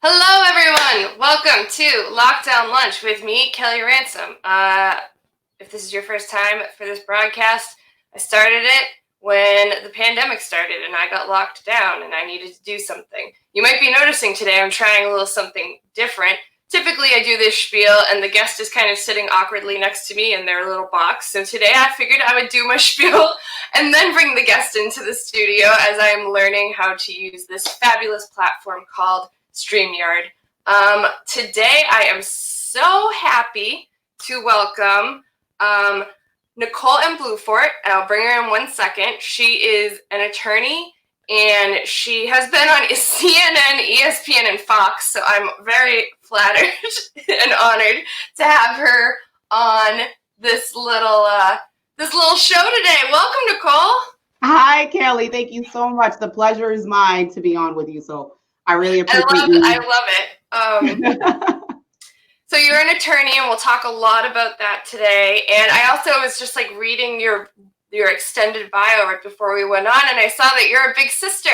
Hello, everyone. Welcome to Lockdown Lunch with me, Kelly Ransom. If this is your first time for this broadcast, I started it when the pandemic started and I got locked down and I needed to do something. You might be noticing today I'm trying a little something different. Typically, I do this spiel and the guest is kind of sitting awkwardly next to me in their little box. So today I figured I would do my spiel and then bring the guest into the studio as I'm learning how to use this fabulous platform called StreamYard. Today I am so happy to welcome Nicole Bluefort. I'll bring her in 1 second. She is an attorney and she has been on CNN, ESPN, and Fox, so I'm very flattered and honored to have her on this little show today. Welcome, Nicole. Hi, Kelly. Thank you so much. The pleasure is mine to be on with you. So I really appreciate it. I love it. So you're an attorney, and we'll talk a lot about that today. And I also was just like reading your extended bio right before we went on, and I saw that you're a big sister.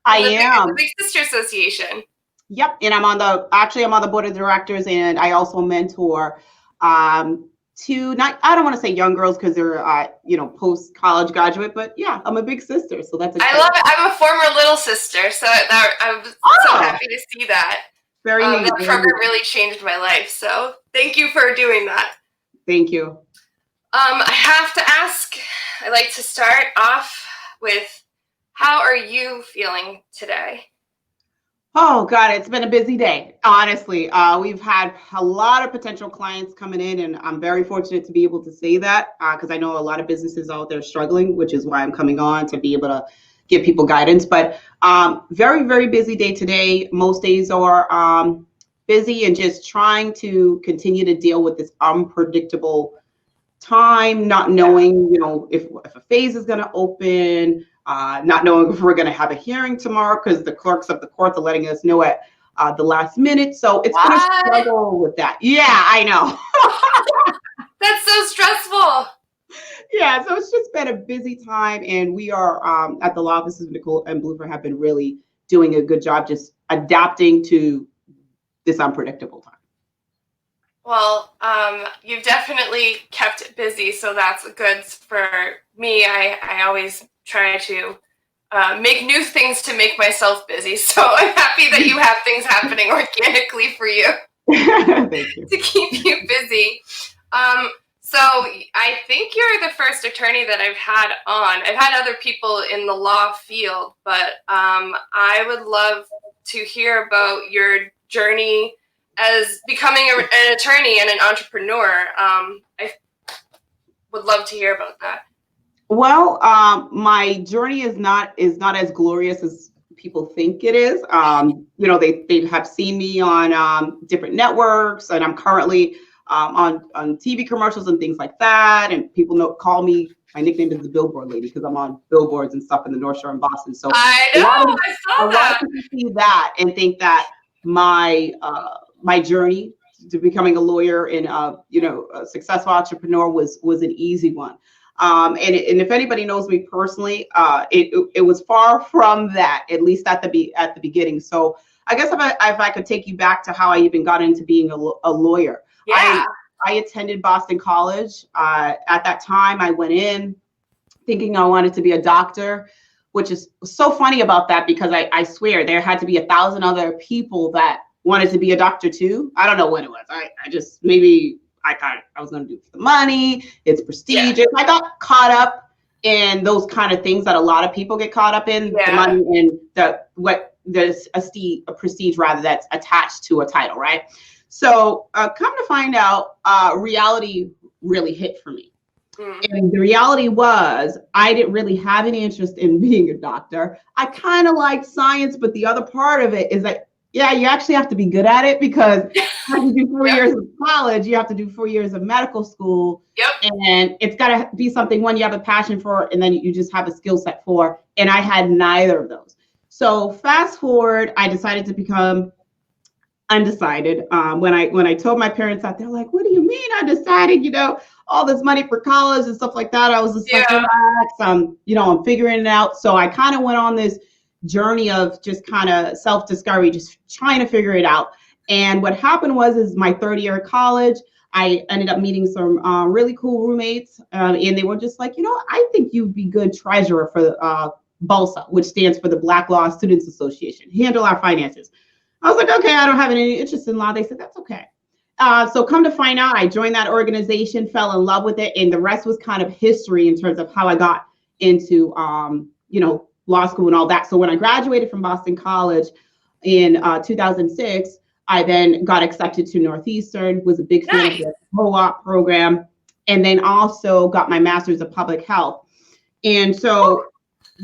I am. The Big Sister Association. Yep, and I'm on the board of directors, and I also mentor two. I don't want to say young girls because they're post college graduate, but yeah, I'm a big sister, so that's exciting. I love it. I'm a former little sister, so I'm so happy to see that. Very neat. That program really changed my life, so thank you for doing that. Thank you. I have to ask, I like to start off with, how are you feeling today? Oh, God, it's been a busy day, honestly. We've had a lot of potential clients coming in, and I'm very fortunate to be able to say that because I know a lot of businesses out there struggling, which is why I'm coming on to be able to give people guidance. But very, very busy day today. Most days are busy and just trying to continue to deal with this unpredictable time, not knowing, if a phase is going to open, not knowing if we're going to have a hearing tomorrow because the clerks of the courts are letting us know at the last minute. So it's going to struggle with that. Yeah, I know. That's so stressful. Yeah, so it's just been a busy time, and we are at the law offices of Nicole and Bluefort have been really doing a good job just adapting to this unpredictable time. Well, you've definitely kept it busy, so that's good for me. I always try to make new things to make myself busy, so I'm happy that you have things happening organically for you. Thank you. To keep you busy. So I think you're the first attorney that I've had on. I've had other people in the law field, but I would love to hear about your journey as becoming an attorney and an entrepreneur. I would love to hear about that. Well, my journey is not as glorious as people think it is. They have seen me on different networks, and I'm currently on TV commercials and things like that. And people call me. My nickname is the Billboard Lady because I'm on billboards and stuff in the North Shore and Boston. So I know, I saw that. A lot of people see that and think that my journey to becoming a lawyer and a successful entrepreneur was an easy one. And if anybody knows me personally, it was far from that, at least at the beginning. So I guess if I could take you back to how I even got into being a lawyer. Yeah. I attended Boston College. At that time, I went in thinking I wanted to be a doctor, which is so funny about that because I swear there had to be 1,000 other people that wanted to be a doctor too. I don't know what it was. I just maybe I thought I was going to do it for the money. It's prestigious. Yeah. I got caught up in those kind of things that a lot of people get caught up in, the money and there's a prestige rather that's attached to a title, right? So come to find out, reality really hit for me. And the reality was I didn't really have any interest in being a doctor. I kind of liked science, but the other part of it is that, yeah, you actually have to be good at it because you have to do 4 years of college, you have to do 4 years of medical school. Yep. And it's got to be something, one, you have a passion for, and then you just have a skill set for. And I had neither of those. So fast forward, I decided to become undecided. When I told my parents that, they're like, what do you mean undecided? All this money for college and stuff like that. I was just like, relax. I'm figuring it out. So I kind of went on this journey of just kind of self-discovery, just trying to figure it out. And what happened is my third year of college, I ended up meeting some really cool roommates, and they were just like, I think you'd be good treasurer for BALSA, which stands for the Black Law Students Association, handle our finances. I was like, okay, I don't have any interest in law. They said, that's okay. So come to find out, I joined that organization, fell in love with it, and the rest was kind of history in terms of how I got into, law school and all that. So when I graduated from Boston College in 2006, I then got accepted to Northeastern, was a big fan of the co-op program, and then also got my master's of public health. And so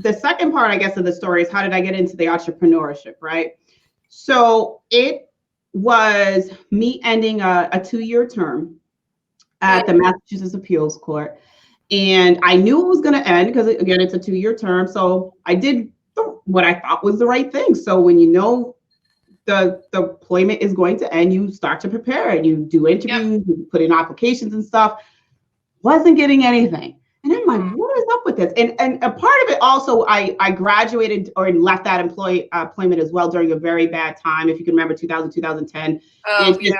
the second part, I guess, of the story is how did I get into the entrepreneurship, right? So it was me ending a 2-year term at the Massachusetts Appeals Court. And I knew it was going to end because, again, it's a 2-year term. So I did what I thought was the right thing. So when you know the employment is going to end, you start to prepare and you do interviews, you put in applications and stuff. Wasn't getting anything. And I'm like, what is up with this? And a part of it also, I graduated or left that employment as well during a very bad time. If you can remember 2010. It's just,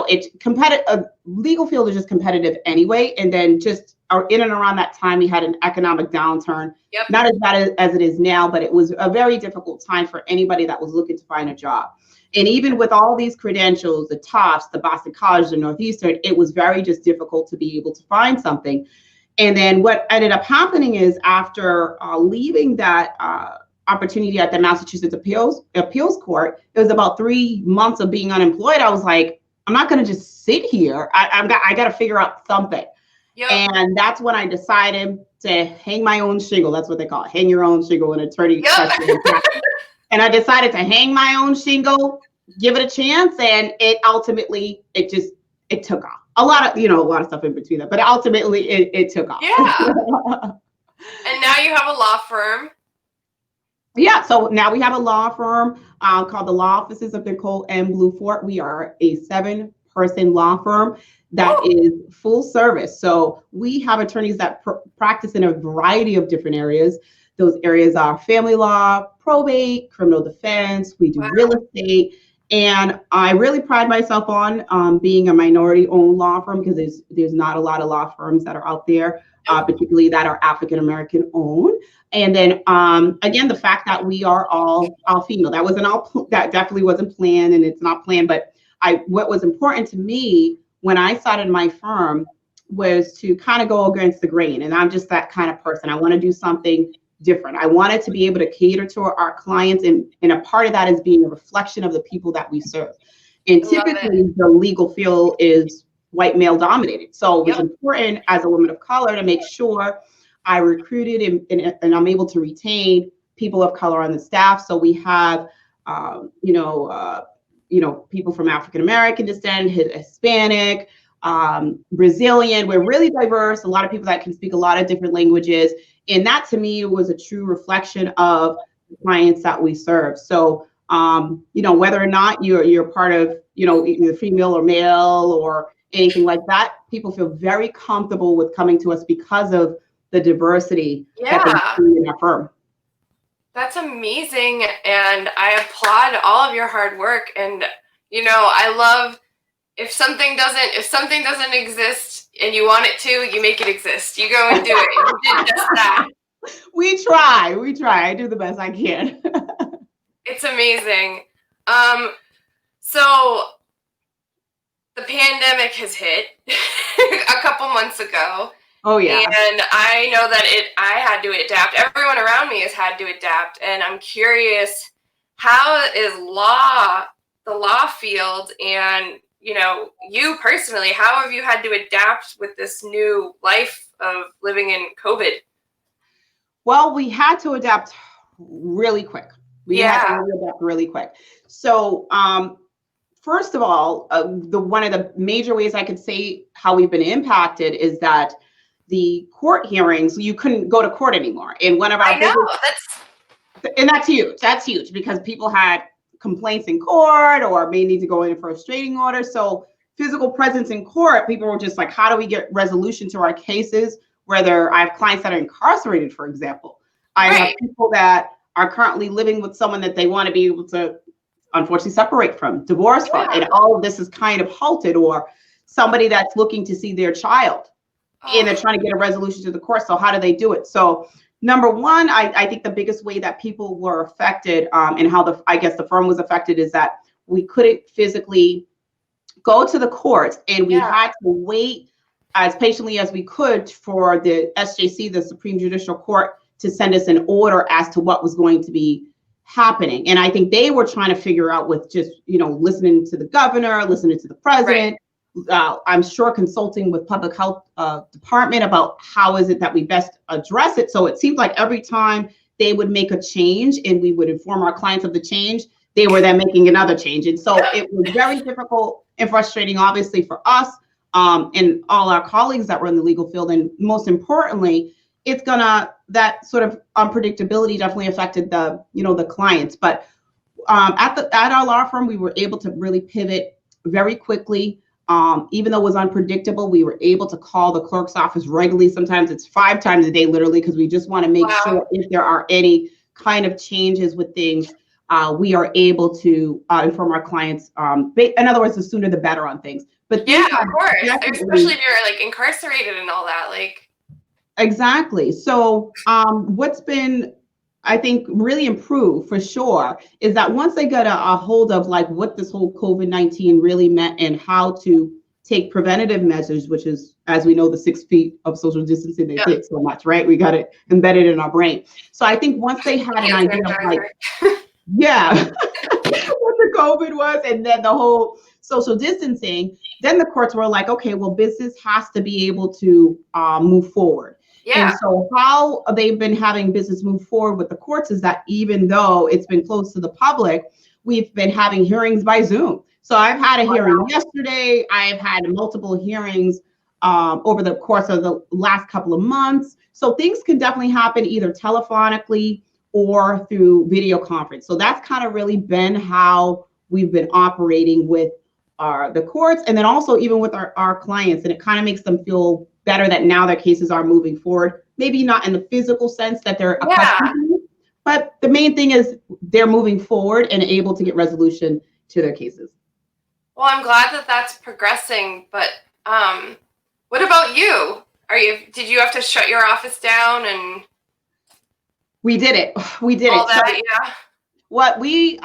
it's competitive. Legal field is just competitive anyway. And then just in and around that time, we had an economic downturn. Not as bad as it is now, but it was a very difficult time for anybody that was looking to find a job. And even with all these credentials, the Tufts, the Boston College, the Northeastern, it was very just difficult to be able to find something. And then what ended up happening is after leaving that opportunity at the Massachusetts Appeals Court, it was about 3 months of being unemployed. I was like, I'm not going to just sit here. I got to figure out something. And that's when I decided to hang my own shingle. That's what they call it. Hang your own shingle, an attorney. And I decided to hang my own shingle, give it a chance. And it ultimately, it took off. A lot of stuff in between that, but ultimately it took off. And now you have a law firm. So now we have a law firm called the Law Offices of Nicole Bluefort. We are a 7-person law firm that is full service. So we have attorneys that practice in a variety of different areas. Those areas are family law, probate, criminal defense. We do real estate. And I really pride myself on being a minority-owned law firm because there's not a lot of law firms that are out there, particularly that are African-American owned. And then again, the fact that we are all female, that definitely wasn't planned, and it's not planned. But what was important to me when I started my firm was to kind of go against the grain. And I'm just that kind of person. I want to do something different. I wanted to be able to cater to our clients, and a part of that is being a reflection of the people that we serve. And typically the legal field is white male dominated. So it was important as a woman of color to make sure I recruited and I'm able to retain people of color on the staff. So we have, people from African American descent, Hispanic, Brazilian. We're really diverse. A lot of people that can speak a lot of different languages. And that to me was a true reflection of the clients that we serve. So, whether or not you're part of, either female or male or anything like that, people feel very comfortable with coming to us because of the diversity that they see in our firm. That's amazing. And I applaud all of your hard work. And, I love if something doesn't exist and you want it to, you make it exist. You go and do it. You did just that. We try. I do the best I can. It's amazing. So the pandemic has hit a couple months ago. Oh yeah. And I know that I had to adapt. Everyone around me has had to adapt. And I'm curious, how is the law field, and you personally, how have you had to adapt with this new life of living in COVID? Well, we had to adapt really quick. So, first of all, one of the major ways I could say how we've been impacted is that the court hearings, you couldn't go to court anymore. And one of our and that's huge. That's huge because people had complaints in court or may need to go in for a restraining order. So physical presence in court, people were just like, how do we get resolution to our cases? Whether I have clients that are incarcerated, for example. I have people that are currently living with someone that they want to be able to unfortunately separate from, divorce from, and all of this is kind of halted, or somebody that's looking to see their child and they're trying to get a resolution to the court. So how do they do it? So number one, I think the biggest way that people were affected and how I guess the firm was affected is that we couldn't physically go to the courts, and we had to wait as patiently as we could for the SJC, the Supreme Judicial Court, to send us an order as to what was going to be happening. And I think they were trying to figure out with just, listening to the governor, listening to the president, I'm sure consulting with public health department about how is it that we best address it. So it seemed like every time they would make a change and we would inform our clients of the change, they were then making another change. And so it was very difficult and frustrating, obviously, for us and all our colleagues that were in the legal field. And most importantly, that sort of unpredictability definitely affected the clients. But at our law firm, we were able to really pivot very quickly. Even though it was unpredictable, we were able to call the clerk's office regularly. Sometimes it's 5 times a day, literally, because we just want to make sure if there are any kind of changes with things, we are able to inform our clients. In other words, the sooner the better on things. But of course, especially if you're like incarcerated and all that, like. Exactly. So what's been, I think, really improved for sure is that once they got a hold of like what this whole COVID-19 really meant and how to take preventative measures, which is, as we know, the 6 feet of social distancing they did so much, right? We got it embedded in our brain. So I think once they had an idea of like, what the COVID was, and then the whole social distancing, then the courts were like, okay, well, business has to be able to move forward. And so how they've been having business move forward with the courts is that even though it's been closed to the public, we've been having hearings by Zoom. So I've had a hearing yesterday. I've had multiple hearings over the course of the last couple of months. So things can definitely happen either telephonically or through video conference. So that's kind of really been how we've been operating with the courts, and then also even with our clients. And it kind of makes them feel better that now their cases are moving forward, maybe not in the physical sense that they're accustomed to, but the main thing is they're moving forward and able to get resolution to their cases. Well, I'm glad that that's progressing, but what about you? Did you have to shut your office down? And we did it. All that, What we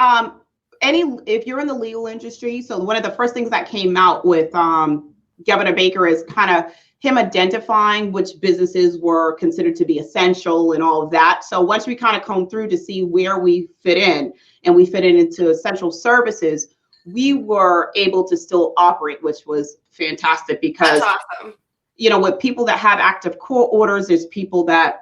if you're in the legal industry, so one of the first things that came out with Governor Baker is kind of him identifying which businesses were considered to be essential and all of that. So once we kind of come through to see where we fit in, and we fit into essential services, we were able to still operate, which was fantastic because that's awesome. With people that have active court orders, there's people that,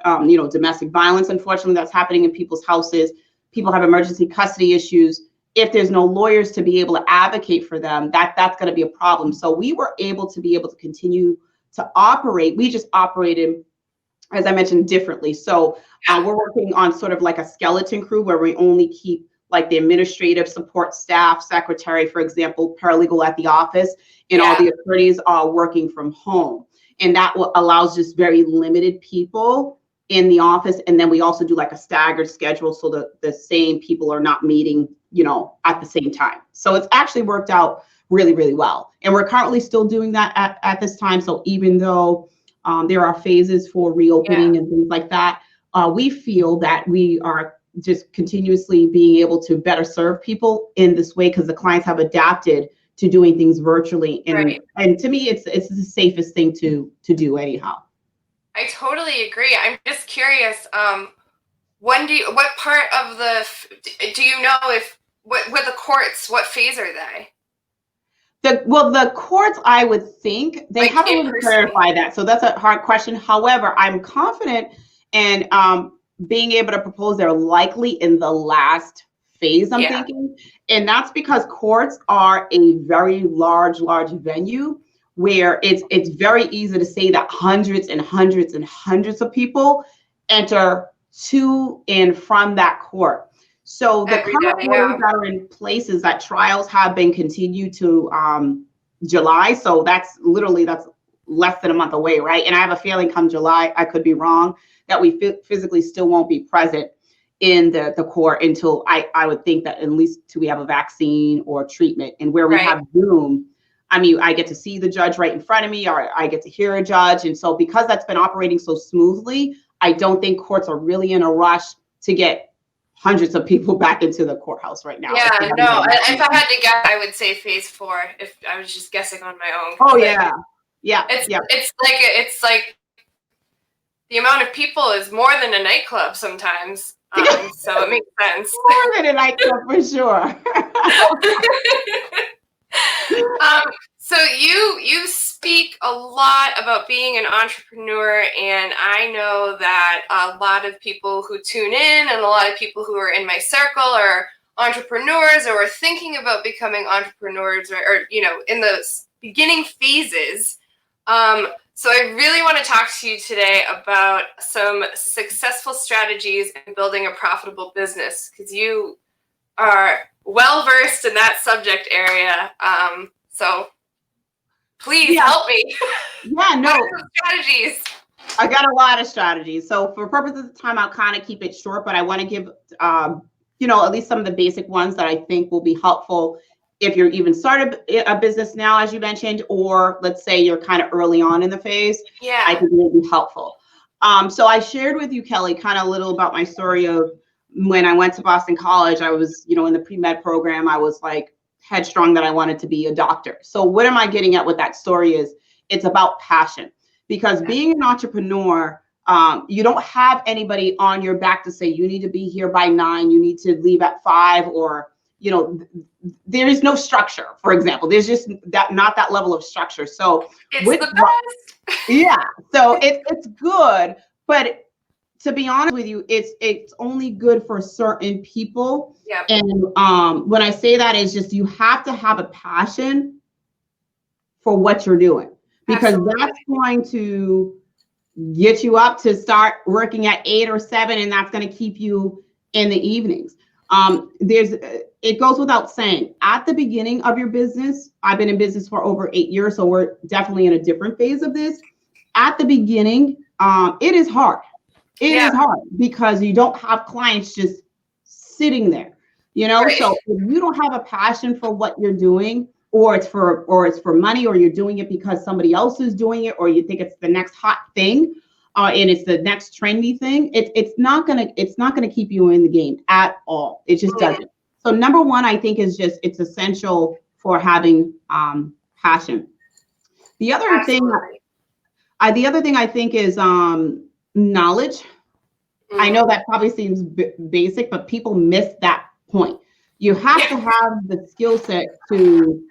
domestic violence, unfortunately, that's happening in people's houses. People have emergency custody issues. If there's no lawyers to be able to advocate for them, that's going to be a problem. So we were able to continue to operate. We just operated, as I mentioned, differently. So we're working on sort of like a skeleton crew where we only keep like the administrative support staff, secretary, for example, paralegal at the office, and all the attorneys are working from home. And that allows just very limited people in the office. And then we also do like a staggered schedule so that the same people are not meeting, at the same time. So it's actually worked out really, really well. And we're currently still doing that at this time. So even though there are phases for reopening and things like that, we feel that we are just continuously being able to better serve people in this way because the clients have adapted to doing things virtually. And to me, it's the safest thing to do anyhow. I totally agree. I'm just curious, what part of do you know with the courts, what phase are they? The courts, I would think they haven't really clarified that. So that's a hard question. However, I'm confident in being able to propose they're likely in the last phase, I'm thinking. And that's because courts are a very large venue where it's very easy to say that hundreds and hundreds and hundreds of people enter to and from that court. So the current rules that are in place is that trials have been continued to July. So that's less than a month away, right? And I have a feeling come July, I could be wrong, that we physically still won't be present in the court until I would think that at least till we have a vaccine or treatment. And where we have Zoom, I mean, I get to see the judge right in front of me, or I get to hear a judge. And so because that's been operating so smoothly, I don't think courts are really in a rush to get hundreds of people back into the courthouse right now. Yeah, no, if I had to guess, I would say phase 4 if I was just guessing on my own. Oh, yeah. Yeah. It's like the amount of people is more than a nightclub sometimes. So it makes sense. More than a nightclub for sure. So you speak a lot about being an entrepreneur, and I know that a lot of people who tune in and a lot of people who are in my circle are entrepreneurs or are thinking about becoming entrepreneurs or in the beginning phases. So I really want to talk to you today about some successful strategies in building a profitable business, because you are well versed in that subject area. So please help me. Yeah, no. What are some strategies? I got a lot of strategies. So for purposes of time, I'll kind of keep it short, but I want to give, at least some of the basic ones that I think will be helpful if you're even started a business now, as you mentioned, or let's say you're kind of early on in the phase. Yeah. I think it will be helpful. So I shared with you, Kelly, kind of a little about my story of when I went to Boston College. I was, in the pre-med program, I was like headstrong that I wanted to be a doctor. So what am I getting at with that story is it's about passion, because being an entrepreneur, you don't have anybody on your back to say, you need to be here by 9, you need to leave at 5, or, there is no structure, for example. There's just not that level of structure. So it's the best. Yeah. So it's good, but to be honest with you, it's only good for certain people. Yep. And when I say that, is just you have to have a passion for what you're doing, because that's going to get you up to start working at 8 or 7, and that's going to keep you in the evenings. It goes without saying, at the beginning of your business, I've been in business for over 8 years, so we're definitely in a different phase of this. At the beginning, it is hard. It is hard because you don't have clients just sitting there, Right. So if you don't have a passion for what you're doing, or it's for money, or you're doing it because somebody else is doing it, or you think it's the next hot thing, and it's the next trendy thing, it's not gonna keep you in the game at all. It just doesn't. So number one, I think, is just it's essential for having passion. The other thing I think is knowledge. I know that probably seems basic, but people miss that point. You have to have the skill set to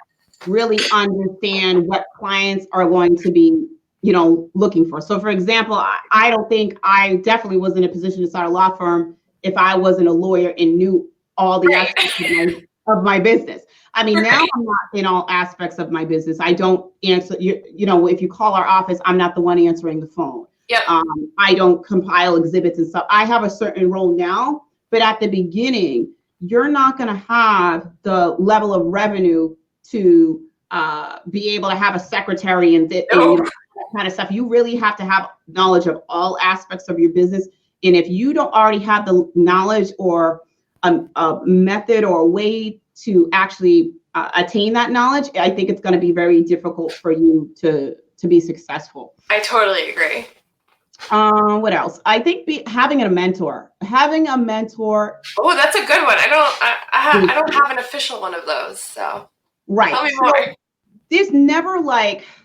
really understand what clients are going to be, looking for. So for example, I definitely was in a position to start a law firm if I wasn't a lawyer and knew all the aspects of my business. I mean, now I'm not in all aspects of my business. I don't answer, if you call our office, I'm not the one answering the phone. Yep. I don't compile exhibits and stuff. I have a certain role now, but at the beginning, you're not going to have the level of revenue to be able to have a secretary and that kind of stuff. You really have to have knowledge of all aspects of your business. And if you don't already have the knowledge or a method or a way to actually attain that knowledge, I think it's going to be very difficult for you to be successful. I totally agree. What else? I think having a mentor. Oh, that's a good one. I don't have an official one of those. So right. Tell me more. There's never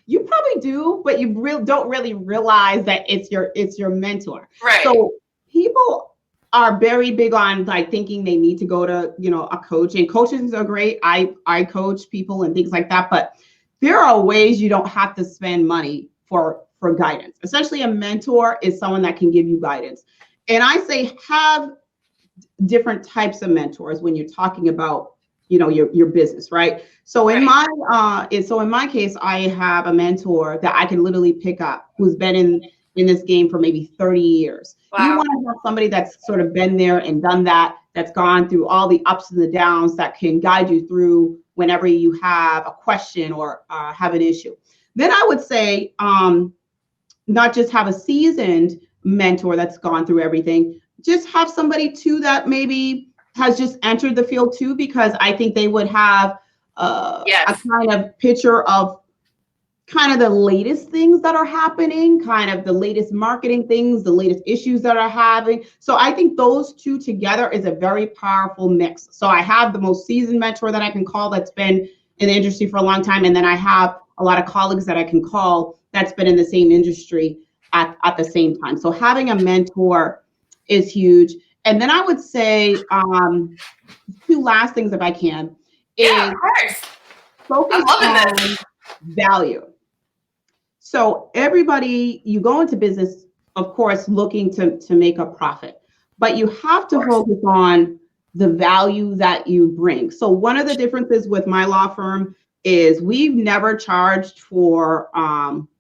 you probably do, but you don't really realize that it's your mentor. Right. So people are very big on thinking they need to go to a coach, and coaches are great. I coach people and things like that, but there are ways you don't have to spend money for guidance. Essentially, a mentor is someone that can give you guidance. And I say have different types of mentors when you're talking about your business, right? So in my case, I have a mentor that I can literally pick up who's been in this game for maybe 30 years. Wow. You want to have somebody that's sort of been there and done that, that's gone through all the ups and the downs, that can guide you through whenever you have a question or have an issue. Then I would say, not just have a seasoned mentor that's gone through everything, just have somebody too that maybe has just entered the field too, because I think they would have a kind of picture of kind of the latest things that are happening, kind of the latest marketing things, the latest issues that are having. So I think those two together is a very powerful mix. So I have the most seasoned mentor that I can call that's been in the industry for a long time. And then I have a lot of colleagues that I can call that's been in the same industry at the same time. So having a mentor is huge. And then I would say two last things, if I can, is focus on value. So everybody, you go into business, of course, looking to make a profit, but you have to focus on the value that you bring. So one of the differences with my law firm is we've never charged for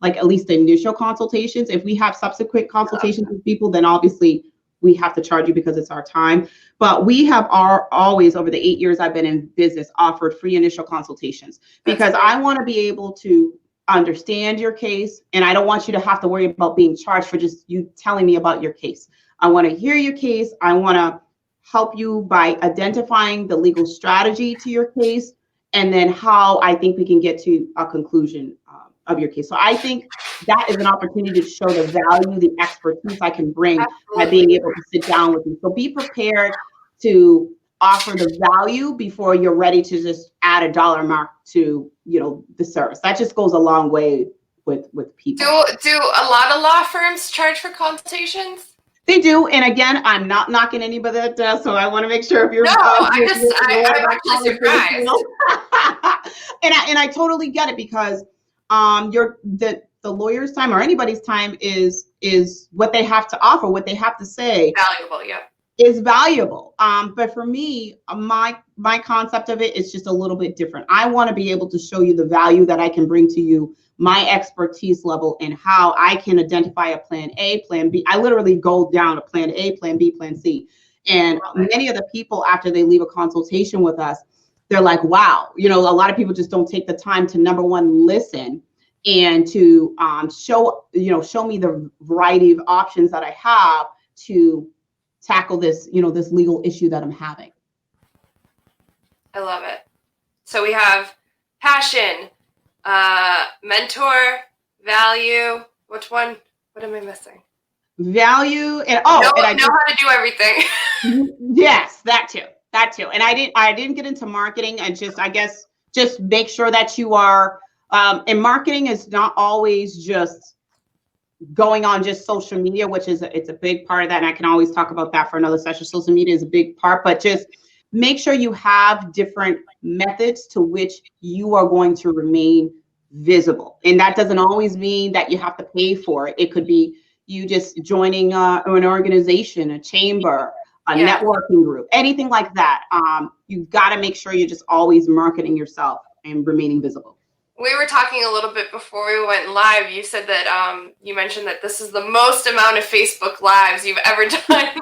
like at least initial consultations. If we have subsequent consultations with people, then obviously we have to charge you because it's our time. But we have always, over the 8 years I've been in business, offered free initial consultations because I want to be able to understand your case. And I don't want you to have to worry about being charged for just you telling me about your case. I want to hear your case. I want to help you by identifying the legal strategy to your case, and then how I think we can get to a conclusion of your case. So I think that is an opportunity to show the value, the expertise I can bring by being able to sit down with you. So be prepared to offer the value before you're ready to just add a dollar mark to, you know, the service. That just goes a long way with people. Do a lot of law firms charge for consultations? They do, and again, I'm not knocking anybody that does, so I want to make sure if you're. No, I'm actually surprised. And I totally get it because the lawyer's time or anybody's time is what they have to offer, what they have to say. Valuable, yeah. Is valuable. But for me, my concept of it is just a little bit different. I want to be able to show you the value that I can bring to you, my expertise level, and how I can identify a plan A, plan B. I literally go down a plan A, plan B, plan C. And many of the people, after they leave a consultation with us, they're like, wow, you know, a lot of people just don't take the time to, number one, listen and to show me the variety of options that I have to tackle this, you know, this legal issue that I'm having. I love it. So we have passion, mentor, value. Which one? What am I missing? Value and know how to do everything. Yes, that too. And I didn't get into marketing. I guess just make sure that you are. And marketing is not always just going on just social media, which it's a big part of that. And I can always talk about that for another session. Social media is a big part, but just make sure you have different methods to which you are going to remain visible. And that doesn't always mean that you have to pay for it. It could be you just joining an organization, a chamber, a networking group, anything like that. You've got to make sure you're just always marketing yourself and remaining visible. We were talking a little bit before we went live. You said that you mentioned that this is the most amount of Facebook Lives you've ever done.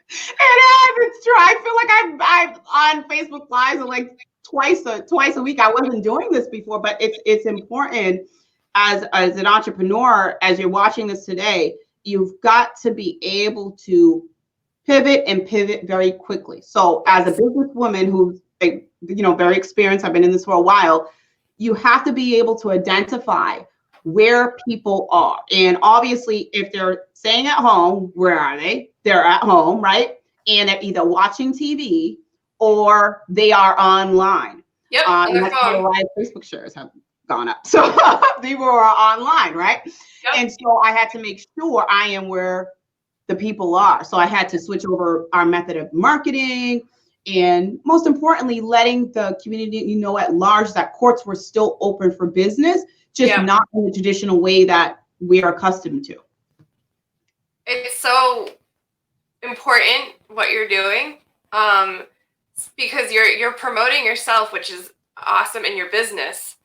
It's true. I feel like I'm on Facebook Lives like twice a week. I wasn't doing this before, but it's important as an entrepreneur, as you're watching this today, you've got to be able to pivot very quickly. So as a businesswoman who's very experienced, I've been in this for a while, you have to be able to identify where people are. And obviously, if they're staying at home, where are they? They're at home, right? And they're either watching TV or they are online. Yep, on their phone. Why Facebook shares have gone up. So people are online, right? Yep. And so I had to make sure I am where the people are. So I had to switch over our method of marketing. And most importantly, letting the community know at large that courts were still open for business, just not in the traditional way that we are accustomed to. It's so important what you're doing, because you're promoting yourself, which is awesome in your business,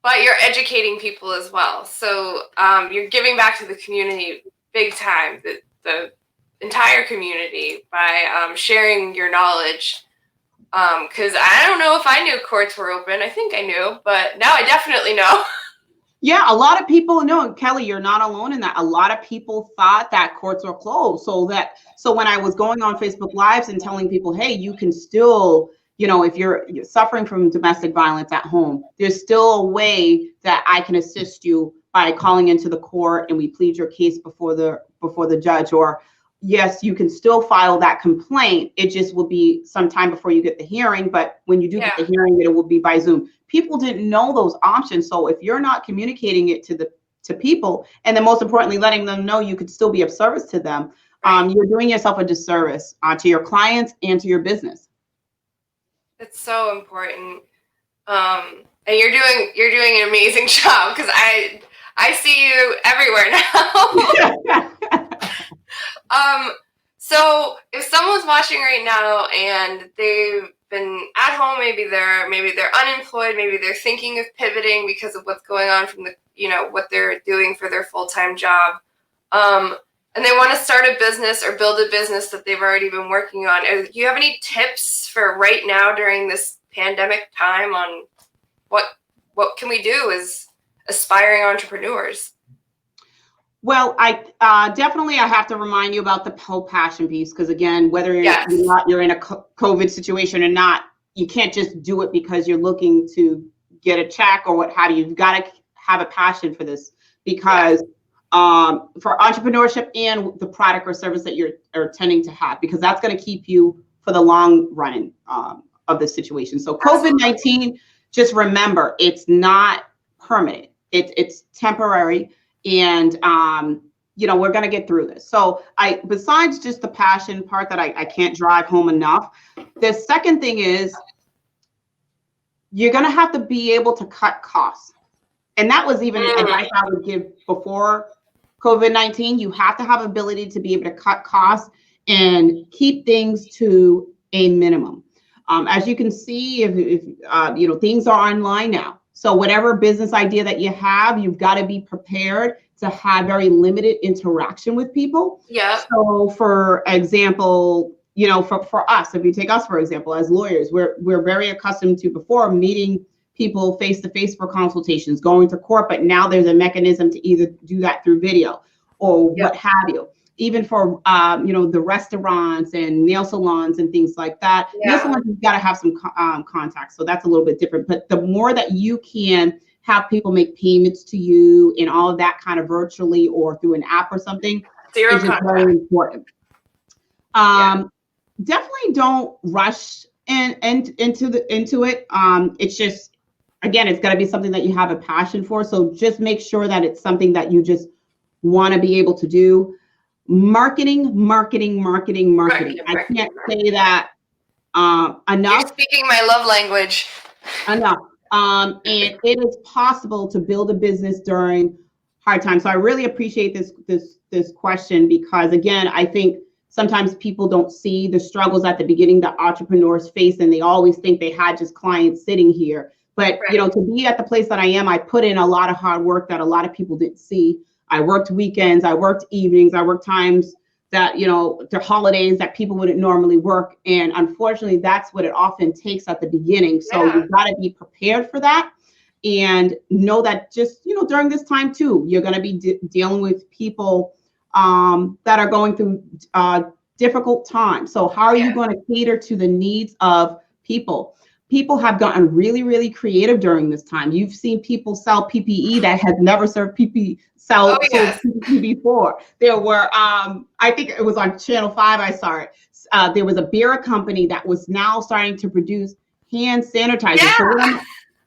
but you're educating people as well. So you're giving back to the community big time, the entire community, by sharing your knowledge. Because I don't know if I knew courts were open. I think I knew, but now I definitely know. Yeah, a lot of people know, Kelly, you're not alone in that. A lot of people thought that courts were closed. So when I was going on Facebook Lives and telling people, hey, you can still, if you're suffering from domestic violence at home, there's still a way that I can assist you by calling into the court and we plead your case before the judge. Or yes, you can still file that complaint. It just will be some time before you get the hearing. But when you do get the hearing, it will be by Zoom. People didn't know those options. So if you're not communicating it to people, and then most importantly, letting them know you could still be of service to them, you're doing yourself a disservice to your clients and to your business. It's so important. And you're doing an amazing job, because I see you everywhere now. So if someone's watching right now and they've been at home, maybe they're unemployed, maybe they're thinking of pivoting because of what's going on from what they're doing for their full-time job, and they want to start a business or build a business that they've already been working on. Do you have any tips for right now during this pandemic time on what can we do as aspiring entrepreneurs? Well, I have to remind you about the whole passion piece, because again, whether you're in a COVID situation or not, you can't just do it because you're looking to get a check or what have you. You've got to have a passion for this, because for entrepreneurship and the product or service that you're tending to have, because that's going to keep you for the long run of the situation. So COVID-19, just remember, it's not permanent. It's temporary. And, we're going to get through this. So besides just the passion part that I can't drive home enough, the second thing is you're going to have to be able to cut costs. And that was even advice I would give before COVID-19. You have to have ability to be able to cut costs and keep things to a minimum. As you can see, if things are online now. So whatever business idea that you have, you've got to be prepared to have very limited interaction with people. Yeah. So for example, for us, if you take us, for example, as lawyers, we're very accustomed to before meeting people face-to-face for consultations, going to court, but now there's a mechanism to either do that through video or what have you. Even for, the restaurants and nail salons and things like that. Yeah. Nail salons, you've got to have some contacts. So that's a little bit different. But the more that you can have people make payments to you and all of that kind of virtually or through an app or something, is just very important. Definitely don't rush into it. It's just, again, it's got to be something that you have a passion for. So just make sure that it's something that you just want to be able to do. Marketing. I can't say that enough. You're speaking my love language. Enough. And it is possible to build a business during hard times. So I really appreciate this question, because again, I think sometimes people don't see the struggles at the beginning that entrepreneurs face, and they always think they had just clients sitting here. But to be at the place that I am, I put in a lot of hard work that a lot of people didn't see. I worked weekends, I worked evenings, I worked times that, the holidays that people wouldn't normally work. And unfortunately, that's what it often takes at the beginning. So you've got to be prepared for that and know that just, during this time too, you're going to be dealing with people that are going through difficult times. So how are you going to cater to the needs of people? People have gotten really, really creative during this time. You've seen people sell PPE that has never served PPE before. There were, I think it was on Channel 5, I saw it. There was a beer company that was now starting to produce hand sanitizer.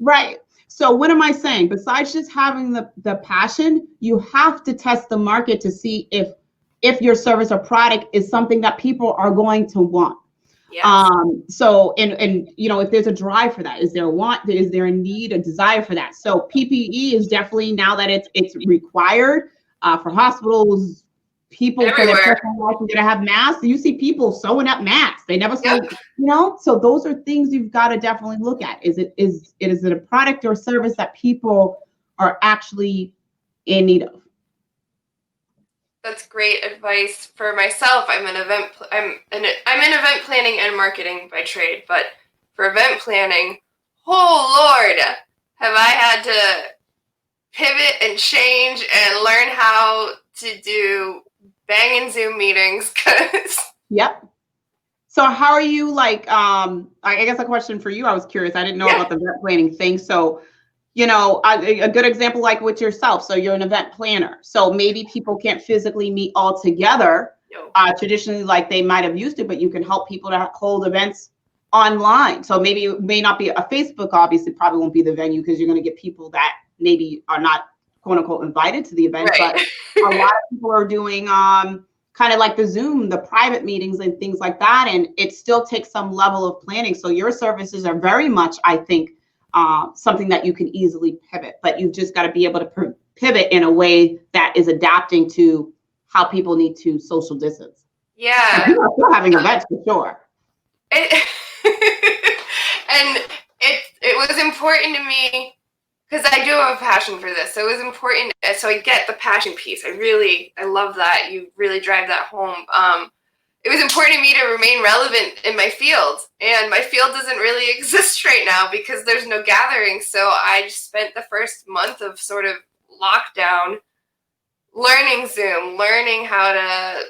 Yeah. So what am I saying? Besides just having the passion, you have to test the market to see if your service or product is something that people are going to want. Yes. So, and if there's a drive for that, is there a want, is there a need, a desire for that? So PPE is definitely, now that it's required for hospitals, people everywhere. For their personal life, you're gonna have masks. You see people sewing up masks. They never sew, so those are things you've got to definitely look at. Is it a product or service that people are actually in need of? That's great advice for myself. I'm in event planning and marketing by trade, but for event planning, oh Lord, have I had to pivot and change and learn how to do banging Zoom meetings because Yep. So how are you like, I guess a question for you, I was curious, I didn't know about the event planning thing. So, a good example like with yourself. So you're an event planner. So maybe people can't physically meet all together, traditionally like they might have used to, but you can help people to hold events online. So maybe it may not be a Facebook, obviously probably won't be the venue because you're going to get people that maybe are not quote unquote invited to the event, right. but a lot of people are doing, kind of like the Zoom, the private meetings and things like that. And it still takes some level of planning. So your services are very much, I think, something that you can easily pivot, but you've just got to be able to pivot in a way that is adapting to how people need to social distance. Yeah. People are still having events for sure. And it was important to me because I do have a passion for this. So it was important. So I get the passion piece. I love that. You really drive that home. It was important to me to remain relevant in my field. And my field doesn't really exist right now because there's no gathering. So I just spent the first month of sort of lockdown learning Zoom, learning how to,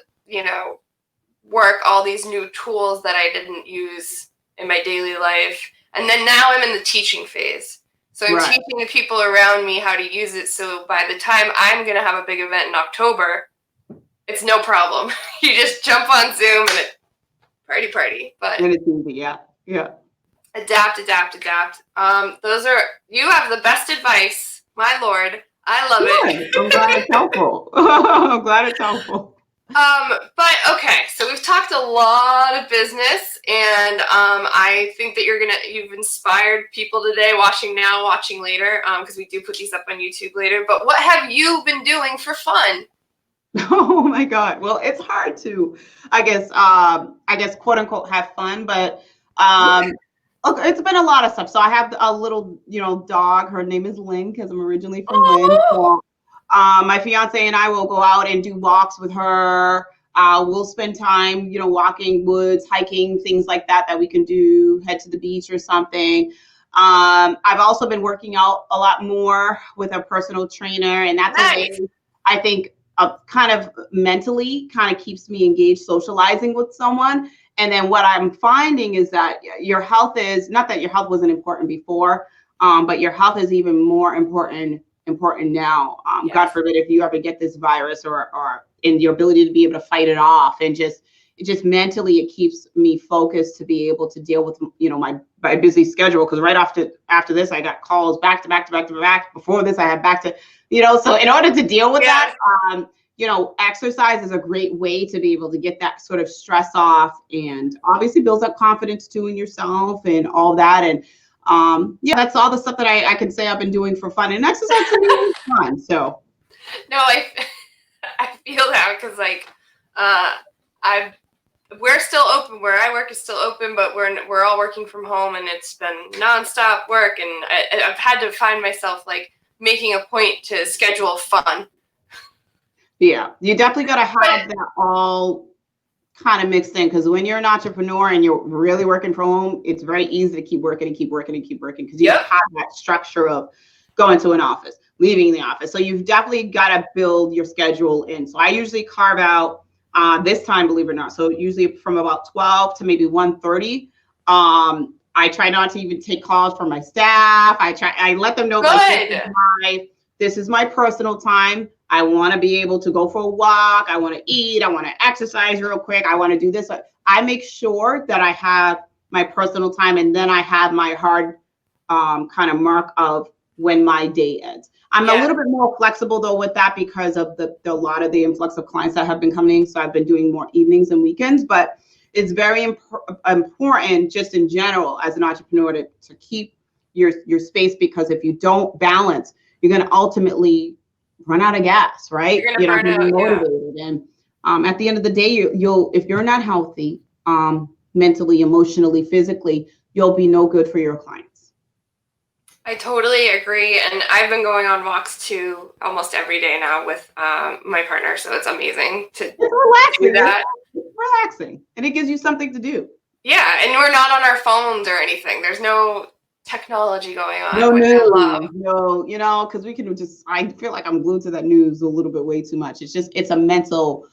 work all these new tools that I didn't use in my daily life. And then now I'm in the teaching phase. So I'm teaching the people around me how to use it. So by the time I'm going to have a big event in October, it's no problem. You just jump on Zoom and party. But and it's easy, yeah. Adapt. You have the best advice, my lord. I love it. I'm glad it's helpful. I'm glad it's helpful. But okay, so we've talked a lot of business, and I think that you've inspired people today, watching now, watching later, because we do put these up on YouTube later. But what have you been doing for fun? Oh my God. Well, it's hard to, I guess, quote unquote, have fun, but okay, it's been a lot of stuff. So I have a little, dog. Her name is Lynn because I'm originally from Lynn. So, my fiance and I will go out and do walks with her. We'll spend time, walking woods, hiking, things like that we can do, head to the beach or something. I've also been working out a lot more with a personal trainer, and that's a way, I think, kind of mentally kind of keeps me engaged socializing with someone. And then what I'm finding is that your health is, not that your health wasn't important before, but your health is even more important now. Yes. God forbid if you ever get this virus or in your ability to be able to fight it off, and just mentally it keeps me focused to be able to deal with my busy schedule, because right after this I got calls back to back. Before this I had back to so in order to deal with that, exercise is a great way to be able to get that sort of stress off, and obviously builds up confidence too in yourself and all that. And that's all the stuff that I can say I've been doing for fun, and exercise is fun. So no, I feel that because we're still open. Where I work is still open, but we're all working from home, and it's been nonstop work. And I've had to find myself making a point to schedule fun. Yeah, you definitely got to have that all kind of mixed in, because when you're an entrepreneur and you're really working from home, it's very easy to keep working because you have that structure of going to an office, leaving the office. So you've definitely got to build your schedule in. So I usually carve out this time, believe it or not. So usually from about 12 to maybe 1:30. I try not to even take calls from my staff. I let them know this is my personal time. I want to be able to go for a walk. I want to eat. I want to exercise real quick. I want to do this. I make sure that I have my personal time, and then I have my hard kind of mark of when my day ends. I'm a little bit more flexible though with that because of a lot of the influx of clients that have been coming. So I've been doing more evenings and weekends, but it's very important just in general as an entrepreneur to keep your space, because if you don't balance, you're going to ultimately run out of gas, right? You're going to burn out, motivated. And at the end of the day, you'll if you're not healthy, mentally, emotionally, physically, you'll be no good for your clients. I totally agree. And I've been going on walks too almost every day now with my partner. So it's amazing to do that. It's relaxing. And it gives you something to do. Yeah. And we're not on our phones or anything. There's no technology going on, No which I love. news, no, because we can just, I feel like I'm glued to that news a little bit way too much. It's a mental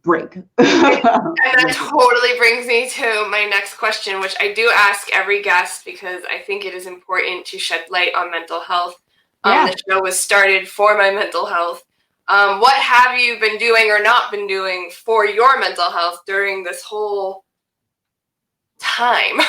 break. And that totally brings me to my next question, which I do ask every guest because I think it is important to shed light on mental health. The show was started for my mental health. What have you been doing or not been doing for your mental health during this whole time,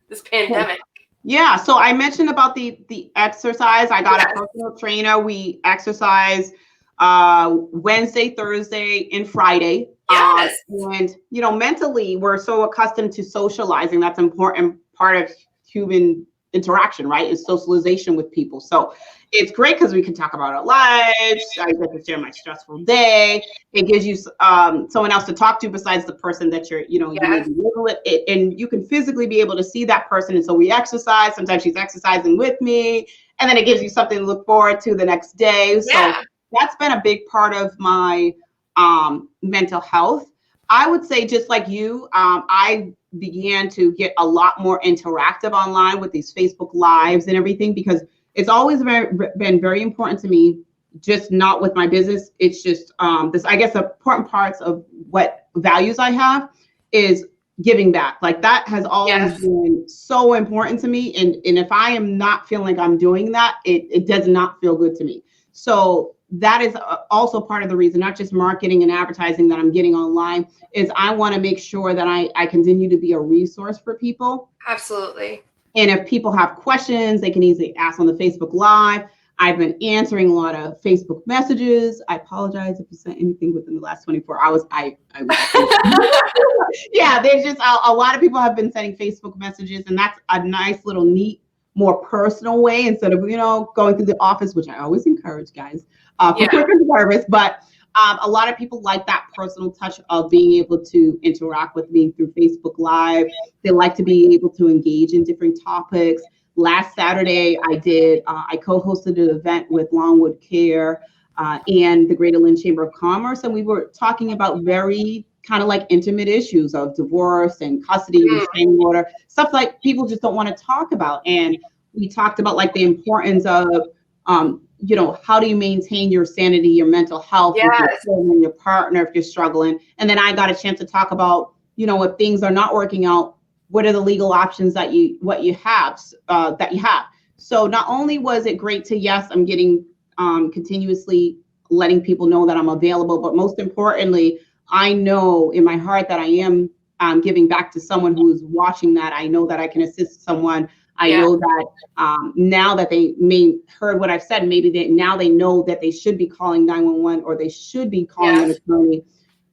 this pandemic? Yeah, so I mentioned about the exercise. I got a personal trainer. We exercise Wednesday, Thursday, and Friday. Yes. And mentally, we're so accustomed to socializing. That's an important part of human interaction, right? Is socialization with people. So it's great because we can talk about our lives. I get to share my stressful day. It gives you someone else to talk to besides the person that you may be living with, and you can physically be able to see that person. And so we exercise. Sometimes she's exercising with me, and then it gives you something to look forward to the next day. So that's been a big part of my mental health. I would say, just like you, I began to get a lot more interactive online with these Facebook Lives and everything, because it's always been very important to me, just not with my business. It's just this, I guess, important parts of what values I have is giving back. Like that has always been so important to me. And if I am not feeling like I'm doing that, it does not feel good to me. So that is also part of the reason, not just marketing and advertising that I'm getting online, is I want to make sure that I continue to be a resource for people. Absolutely. And if people have questions, they can easily ask on the Facebook Live. I've been answering a lot of Facebook messages. I apologize if you sent anything within the last 24 hours. Yeah, there's just a lot of people have been sending Facebook messages, and that's a nice little neat, more personal way instead of going through the office, which I always encourage, guys, for quicker service. But a lot of people like that personal touch of being able to interact with me through Facebook Live. They like to be able to engage in different topics. Last Saturday, I co-hosted an event with Longwood Care and the Greater Lynn Chamber of Commerce, and we were talking about very kind of like intimate issues of divorce and custody, restraining order, stuff like people just don't want to talk about. And we talked about like the importance of how do you maintain your sanity, your mental health with your children, your partner if you're struggling. And then I got a chance to talk about, if things are not working out, what are the legal options that you have. So not only was it great to, I'm getting continuously letting people know that I'm available, but most importantly, I know in my heart that I am giving back to someone who is watching that. I know that I can assist someone. I know that now that they heard what I've said, maybe now they know that they should be calling 911 or they should be calling an attorney.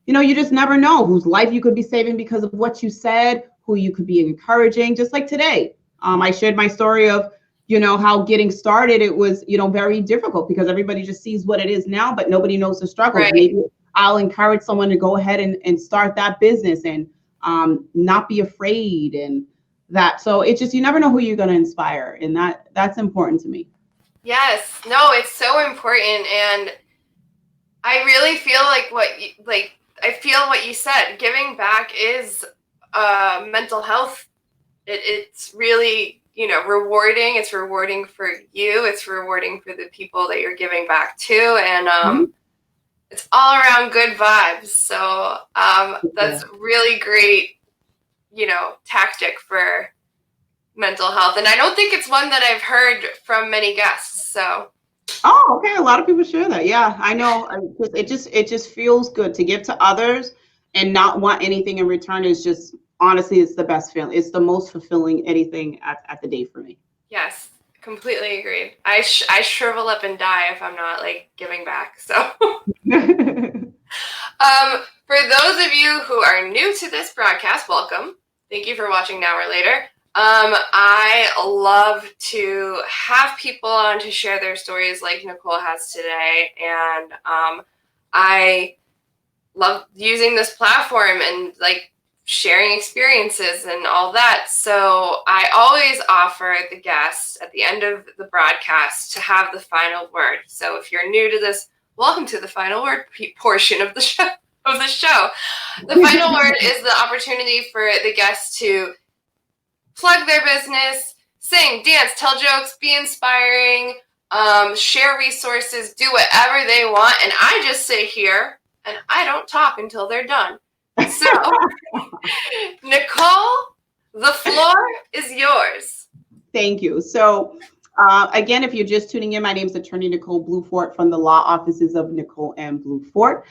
You just never know whose life you could be saving because of what you said, who you could be encouraging. Just like today, I shared my story of, how getting started, it was, very difficult because everybody just sees what it is now, but nobody knows the struggle. Right. Maybe I'll encourage someone to go ahead and start that business and not be afraid and that. So it's just, you never know who you're going to inspire. And that's important to me. Yes, no, it's so important. And I really feel I feel what you said, giving back is mental health. It's really, rewarding. It's rewarding for you. It's rewarding for the people that you're giving back to. And it's all around good vibes. So that's really great, tactic for mental health. And I don't think it's one that I've heard from many guests. So. Oh, okay. A lot of people share that. Yeah, I know. It just feels good to give to others and not want anything in return. Is just, honestly, it's the best feeling. It's the most fulfilling anything at the day for me. Yes, completely agreed. I shrivel up and die if I'm not giving back. So. For those of you who are new to this broadcast, welcome. Thank you for watching now or later. I love to have people on to share their stories like Nicole has today. And I love using this platform and sharing experiences and all that. So I always offer the guests at the end of the broadcast to have the final word. So if you're new to this, welcome to the final word portion of the show. The final word is the opportunity for the guests to plug their business, sing, dance, tell jokes, be inspiring, share resources, do whatever they want. And I just sit here and I don't talk until they're done. So, Nicole, the floor is yours. Thank you. So, again, if you're just tuning in, my name is Attorney Nicole Bluefort from the law offices of Nicole and Bluefort.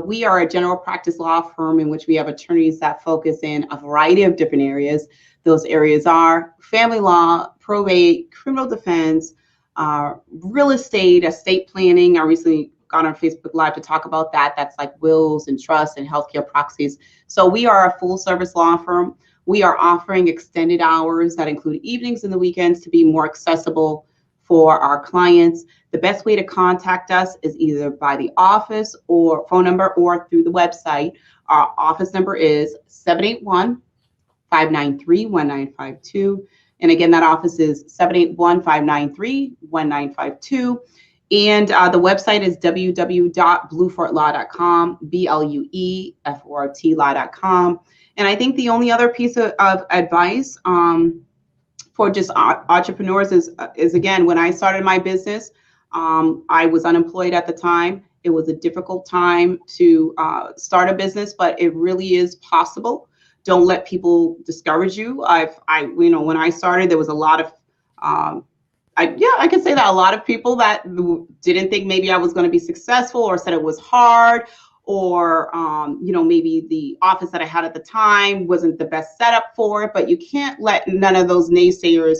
We are a general practice law firm in which we have attorneys that focus in a variety of different areas. Those areas are family law, probate, criminal defense, real estate, estate planning. I recently got on Facebook Live to talk about that. That's like wills and trusts and healthcare proxies. So we are a full service law firm. We are offering extended hours that include evenings and the weekends to be more accessible for our clients. The best way to contact us is either by the office or phone number or through the website. Our office number is 781-593-1952. And again, that office is 781-593-1952. And the website is www.bluefortlaw.com, BLUEFORT law.com. And I think the only other piece of advice for just entrepreneurs is again, when I started my business, I was unemployed at the time. It was a difficult time to start a business, but it really is possible. Don't let people discourage you. When I started, there was a lot of, I can say that a lot of people that didn't think maybe I was going to be successful or said it was hard, or maybe the office that I had at the time wasn't the best setup for it. But you can't let none of those naysayers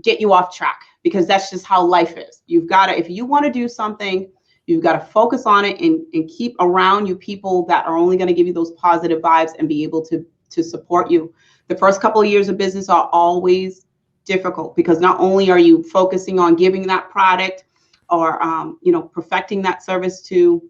get you off track, because that's just how life is. You've got to, if you want to do something, you've got to focus on it and keep around you people that are only going to give you those positive vibes and be able to support you. The first couple of years of business are always difficult, because not only are you focusing on giving that product or perfecting that service to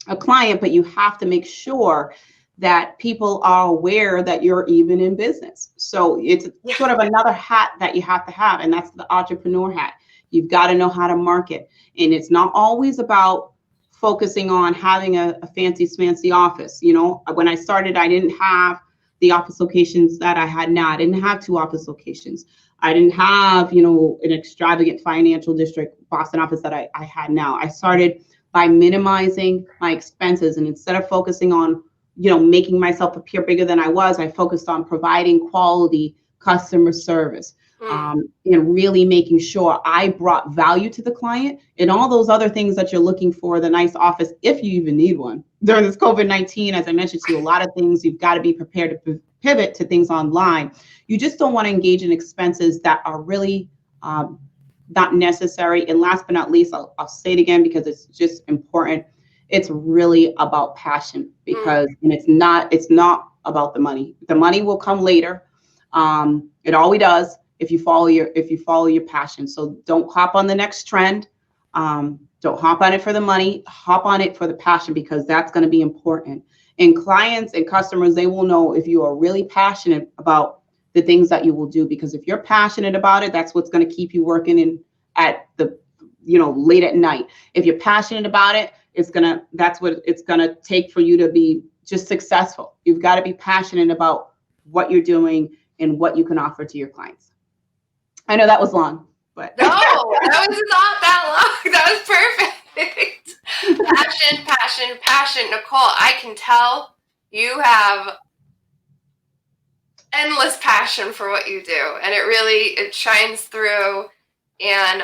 a client, but you have to make sure that people are aware that you're even in business. So it's sort of another hat that you have to have, and that's the entrepreneur hat. You've got to know how to market. And it's not always about focusing on having a fancy smancy office. When I started, I didn't have the office locations that I had now. I didn't have 2 office locations. I didn't have, an extravagant financial district Boston office that I had now. I started by minimizing my expenses. And instead of focusing on, making myself appear bigger than I was, I focused on providing quality customer service. And really making sure I brought value to the client, and all those other things that you're looking for, the nice office, if you even need one. During this COVID-19, as I mentioned to you, a lot of things you've got to be prepared to pivot to things online. You just don't want to engage in expenses that are really not necessary. And last but not least, I'll say it again because it's just important. It's really about passion, because and it's not about the money. The money will come later. It always does. If you follow your passion. So don't hop on the next trend. Don't hop on it for the money. Hop on it for the passion, because that's going to be important. And clients and customers, they will know if you are really passionate about the things that you will do, because if you're passionate about it, that's what's going to keep you working late at night. If you're passionate about it, that's what it's going to take for you to be just successful. You've got to be passionate about what you're doing and what you can offer to your clients. I know that was long, but no, that was not that long. That was perfect. Passion. Nicole, I can tell you have endless passion for what you do, and it shines through. And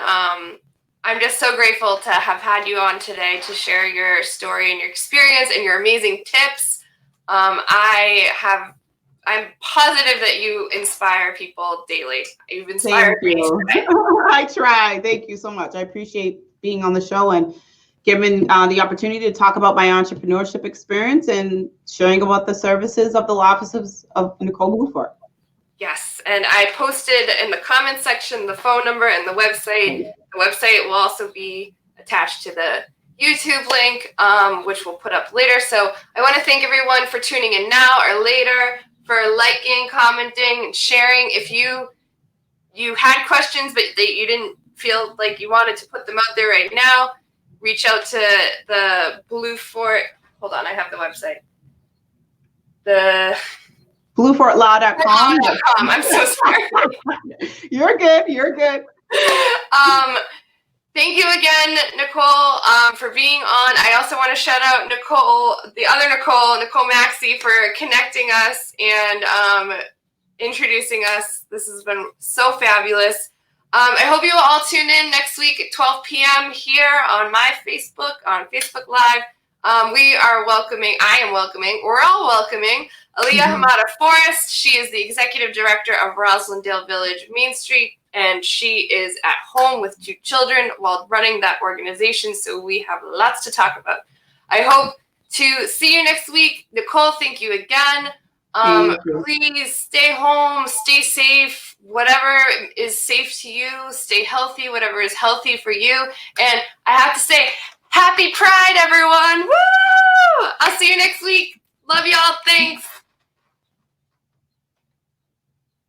I'm just so grateful to have had you on today to share your story and your experience and your amazing tips. I'm positive that you inspire people daily. You've inspired me today. I try. Thank you so much. I appreciate being on the show and given the opportunity to talk about my entrepreneurship experience and sharing about the services of the law offices of Nicole Bluefort. Yes, and I posted in the comments section the phone number and the website. The website will also be attached to the YouTube link, which we'll put up later. So I want to thank everyone for tuning in now or later, for liking, commenting, and sharing. If you had questions, but you didn't feel like you wanted to put them out there right now, reach out to the Bluefort. Hold on, I have the website. The BluefortLaw.com. I'm so sorry. You're good. You're good. Thank you again, Nicole, for being on. I also want to shout out Nicole, the other Nicole Maxey, for connecting us and introducing us. This has been so fabulous. I hope you will all tune in next week at 12 p.m. here on my Facebook, on Facebook Live. We're all welcoming Aaliyah Hamada Forrest. She is the Executive Director of Roslindale Village Main Street, and she is at home with 2 children while running that organization, so we have lots to talk about. I hope to see you next week. Nicole, thank you again. Please stay home, stay safe, whatever is safe to you, stay healthy, whatever is healthy for you. And I have to say, happy Pride, everyone. Woo! I'll see you next week. Love y'all. Thanks.